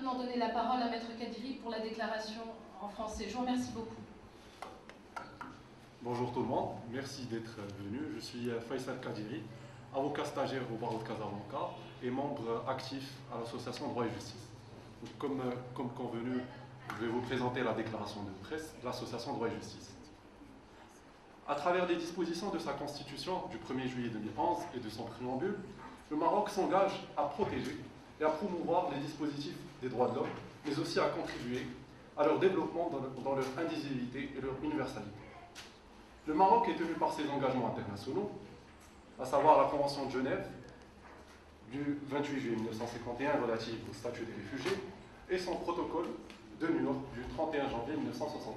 maintenant donner la parole à Maître Kadiri pour la déclaration en français. Je vous remercie beaucoup. Bonjour tout le monde, merci d'être venu. Je suis Faisal Kadiri, avocat stagiaire au barreau de Casablanca et membre actif à l'association Droit et Justice. Donc, comme convenu, je vais vous présenter la déclaration de presse de l'association Droit et Justice. À travers les dispositions de sa constitution du 1er juillet 2011 et de son préambule, le Maroc s'engage à protéger et à promouvoir les dispositifs des droits de l'homme, mais aussi à contribuer à leur développement dans leur indivisibilité et leur universalité. Le Maroc est tenu par ses engagements internationaux, à savoir la Convention de Genève du 28 juillet 1951 relative au statut des réfugiés et son protocole de New York du 31 janvier 1960.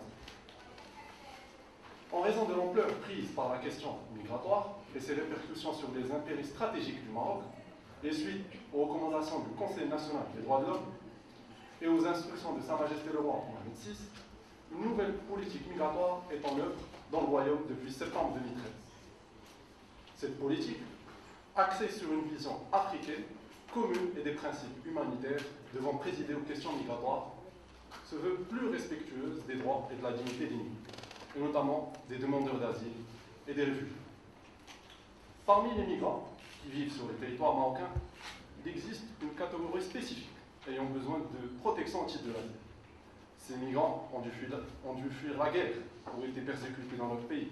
En raison de l'ampleur prise par la question migratoire et ses répercussions sur les intérêts stratégiques du Maroc, et suite aux recommandations du Conseil national des droits de l'homme et aux instructions de Sa Majesté le Roi Mohamed VI, une nouvelle politique migratoire est en œuvre dans le royaume depuis septembre 2013. Cette politique, axée sur une vision africaine, commune et des principes humanitaires devant présider aux questions migratoires, se veut plus respectueuse des droits et de la dignité des migrants, et notamment des demandeurs d'asile et des réfugiés. Parmi les migrants qui vivent sur le territoire marocain, il existe une catégorie spécifique ayant besoin de protection au titre de l'asile. Ces migrants ont dû fuir la guerre, ont été persécutés dans notre pays,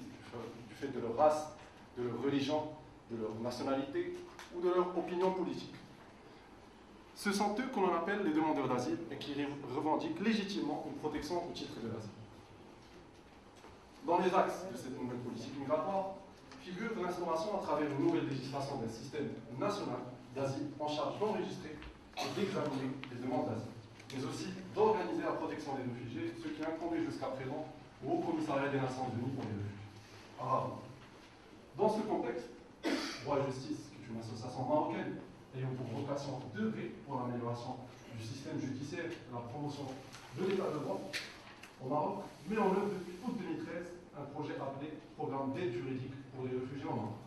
du fait de leur race, de leur religion, de leur nationalité ou de leur opinion politique. Ce sont eux qu'on appelle les demandeurs d'asile et qui revendiquent légitimement une protection au titre de l'asile. Dans les axes de cette nouvelle politique migratoire figure l'instauration à travers une nouvelle législation d'un système national d'asile en charge d'enregistrer et d'examiner les demandes d'asile, mais aussi d'organiser la protection des réfugiés, ce qui incombait jusqu'à présent au Haut Commissariat des Nations Unies pour les réfugiés. Dans ce contexte, Droit et Justice, qui est une association marocaine ayant pour vocation d'œuvrer pour l'amélioration du système judiciaire et la promotion de l'état de droit au Maroc, met en œuvre depuis août 2013 un projet appelé Programme d'aide juridique pour les réfugiés au Maroc.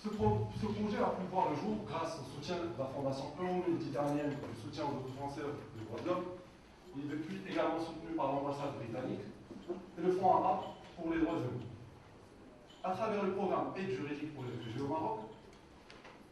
Ce projet a pu voir le jour grâce au soutien de la Fondation euro-méditerranéenne du soutien aux défenseurs des droits de l'homme. Il est depuis également soutenu par l'ambassade britannique et le Front arabe pour les droits de l'homme. À travers le programme Aide juridique pour les réfugiés au Maroc,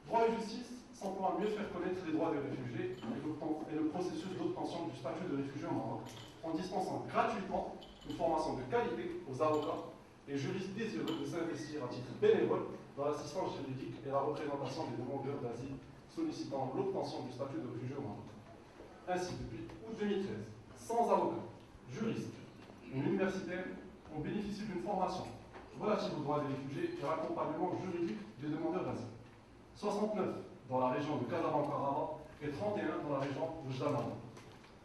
Droit et Justice s'emploie à mieux faire connaître les droits des réfugiés et le processus d'obtention du statut de réfugié au Maroc, en dispensant gratuitement une formation de qualité aux avocats et juristes désireux de s'investir à titre bénévole dans l'assistance juridique et la représentation des demandeurs d'asile sollicitant l'obtention du statut de réfugié au Maroc. Ainsi, depuis août 2013, 100 avocats, juristes ou universitaires ont bénéficié d'une formation relative aux droits des réfugiés et à l'accompagnement juridique des demandeurs d'asile. 69 dans la région de Casablanca et 31 dans la région de Jdamana.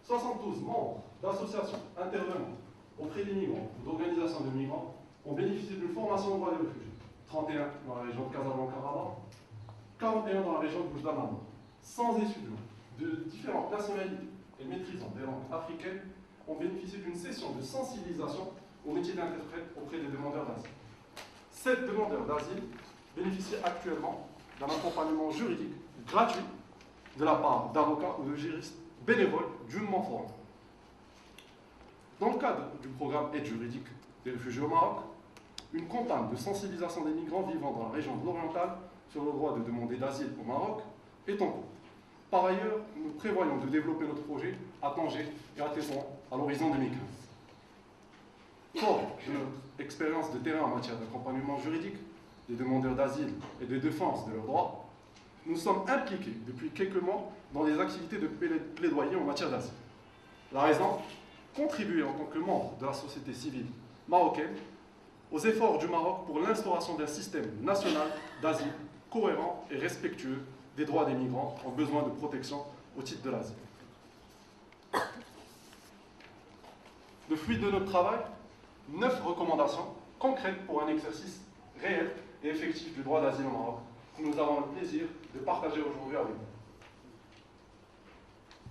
72 membres d'associations intervenant auprès des migrants ou d'organisations de migrants ont bénéficié d'une formation aux droits des réfugiés. 31 dans la région de Casablanca, 41 dans la région de Jdamana. 100 étudiants de différentes nationalités et maîtrisant des langues africaines ont bénéficié d'une session de sensibilisation au métier d'interprète auprès des demandeurs d'asile. 7 demandeurs d'asile bénéficient actuellement d'un accompagnement juridique gratuit de la part d'avocats ou de juristes bénévoles dûment formés. Dans le cadre du programme Aide juridique des réfugiés au Maroc, une campagne de sensibilisation des migrants vivant dans la région de l'Oriental sur le droit de demander d'asile au Maroc est en cours. Par ailleurs, nous prévoyons de développer notre projet à Tanger et à Tétouan à l'horizon 2015. Fort de notre expérience de terrain en matière d'accompagnement juridique des demandeurs d'asile et de défense de leurs droits, nous sommes impliqués depuis quelques mois dans des activités de plaidoyer en matière d'asile. La raison, contribuer en tant que membre de la société civile marocaine aux efforts du Maroc pour l'instauration d'un système national d'asile cohérent et respectueux des droits des migrants en besoin de protection au titre de l'asile. Le fruit de notre travail, 9 recommandations concrètes pour un exercice réel et effectif du droit d'asile au Maroc, que nous avons le plaisir de partager aujourd'hui avec vous.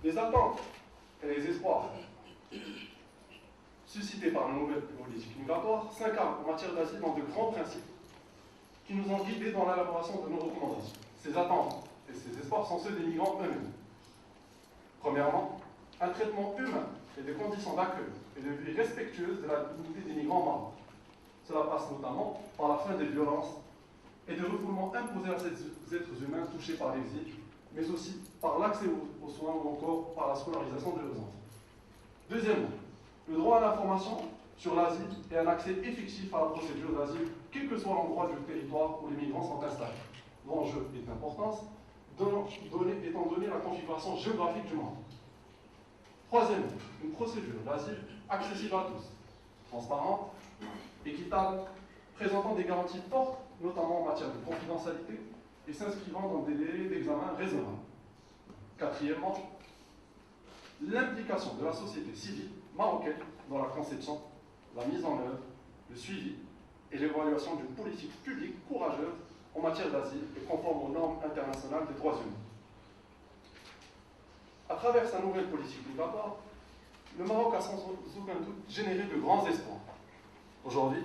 Les attentes et les espoirs suscités par la nouvelle politique migratoire s'incarnent en matière d'asile dans de grands principes qui nous ont guidés dans l'élaboration de nos recommandations. Ces attentes et ces espoirs sont ceux des migrants eux-mêmes. Premièrement, un traitement humain et des conditions d'accueil et de vie respectueuses de la dignité des migrants au Maroc. Cela passe notamment par la fin des violences et des refoulements imposés à ces êtres humains touchés par l'exil, mais aussi par l'accès aux soins ou encore par la scolarisation de leurs enfants. Deuxièmement, le droit à l'information sur l'asile et un accès effectif à la procédure d'asile, quel que soit l'endroit du territoire où les migrants sont installés. L'enjeu est d'importance, étant donné la configuration géographique du Maroc. Troisièmement, une procédure d'asile accessible à tous, transparente, équitable, présentant des garanties fortes, notamment en matière de confidentialité, et s'inscrivant dans des délais d'examen raisonnables. Quatrièmement, l'implication de la société civile marocaine dans la conception, la mise en œuvre, le suivi et l'évaluation d'une politique publique courageuse en matière d'asile et conforme aux normes internationales des droits humains. À travers sa nouvelle politique migratoire, le Maroc a sans aucun doute généré de grands espoirs. Aujourd'hui,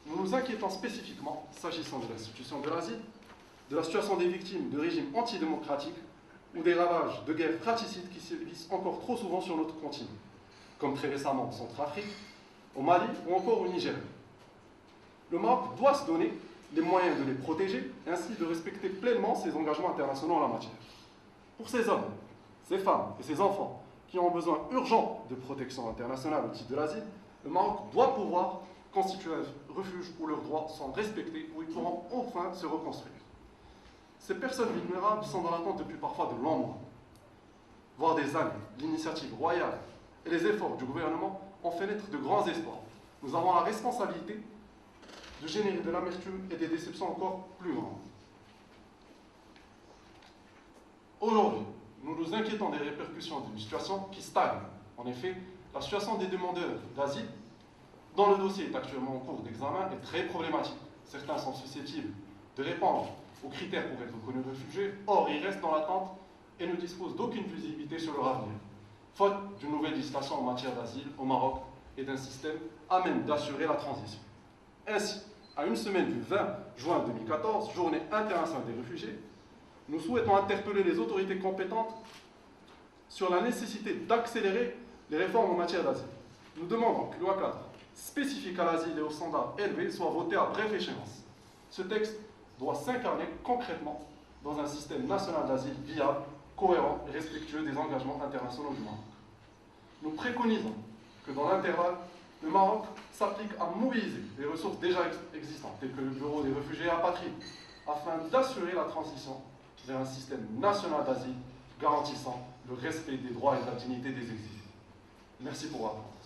nous nous inquiétons spécifiquement, s'agissant de la situation de l'asile, de la situation des victimes de régimes antidémocratiques ou des ravages de guerres fratricides qui sévissent encore trop souvent sur notre continent, comme très récemment en Centrafrique, au Mali ou encore au Niger. Le Maroc doit se donner les moyens de les protéger et ainsi de respecter pleinement ses engagements internationaux en la matière. Pour ces hommes, ces femmes et ces enfants qui ont besoin urgent de protection internationale au titre de l'asile, le Maroc doit pouvoir constituer un refuge où leurs droits sont respectés, où ils pourront enfin se reconstruire. Ces personnes vulnérables sont dans l'attente depuis parfois de longs mois, voire des années. L'initiative royale et les efforts du gouvernement ont fait naître de grands espoirs. Nous avons la responsabilité de générer de l'amertume et des déceptions encore plus grandes. Aujourd'hui, nous nous inquiétons des répercussions d'une situation qui stagne. En effet, la situation des demandeurs d'asile, dont le dossier est actuellement en cours d'examen, est très problématique. Certains sont susceptibles de répondre aux critères pour être reconnus réfugiés, or ils restent dans l'attente et ne disposent d'aucune visibilité sur leur avenir, faute d'une nouvelle législation en matière d'asile au Maroc et d'un système à même d'assurer la transition. Ainsi, à une semaine du 20 juin 2014, journée internationale des réfugiés, nous souhaitons interpeller les autorités compétentes sur la nécessité d'accélérer les réformes en matière d'asile. Nous demandons que le loi cadre spécifique à l'asile et aux standards élevés soit voté à brève échéance. Ce texte doit s'incarner concrètement dans un système national d'asile viable, cohérent et respectueux des engagements internationaux du Maroc. Nous préconisons que dans l'intervalle, le Maroc s'applique à mobiliser les ressources déjà existantes, telles que le Bureau des réfugiés et apatrides, afin d'assurer la transition vers un système national d'asile garantissant le respect des droits et de la dignité des exilés. Merci pour votre attention.